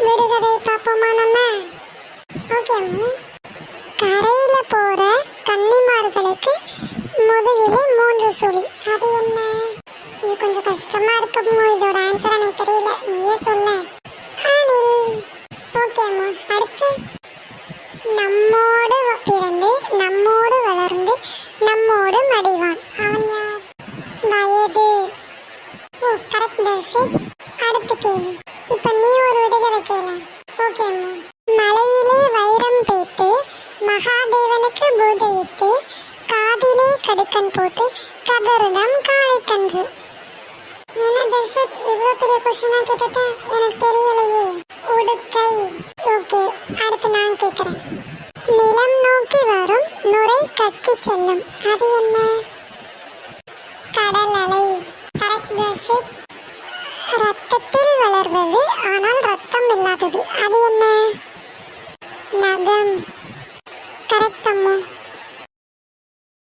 விடுகதை பார்ப்போமா நம்ம? ஓகே அம்மு. கரையில போற கன்னிமார்களுக்கு முதுகிலே 3 சுழி. அது என்ன? இது கொஞ்சம் கஷ்டமா இருக்குமோ? இதோட ஆன்சர் எனக்கு தெரியல, நீயே சொல்ல. அனில். ஓகே அம்மா. அடுத்து, நம்மோடு பிறந்து நம்மோடு வளர்ந்து நம்மோடு மடிவான். அவன் யார்? வயது. ஓ, கரெக்ட் தர்ஷித். அடுத்து கேளு. இப்ப நீ ஒரு விடுகதை கேள. ஓகே அம்மா. மலையிலே வைரம் தேய்த்து மகாதேவனுக்கு பூஜையிட்டு காதிலே கடுக்கன் போட்டு கதறுதம் காளைக்கன்று. என்ன தர்ஷித், இவ்வளோ பெரிய கொஸ்டினா கேட்டுட்டா? எனக்கு தெரியலையே. உடுக்கை. ஓகே, அடுத்து நான் கேட்குறேன். நிலம் நோக்கி வரும் நுரை கக்கி செல்லும். அது என்ன? கடல் அலை. கரெக்ட் தர்ஷித். ரத்தத்தில் வளர்வது ஆனால் ரத்தம் இல்லாதது. அது என்ன? நகம்.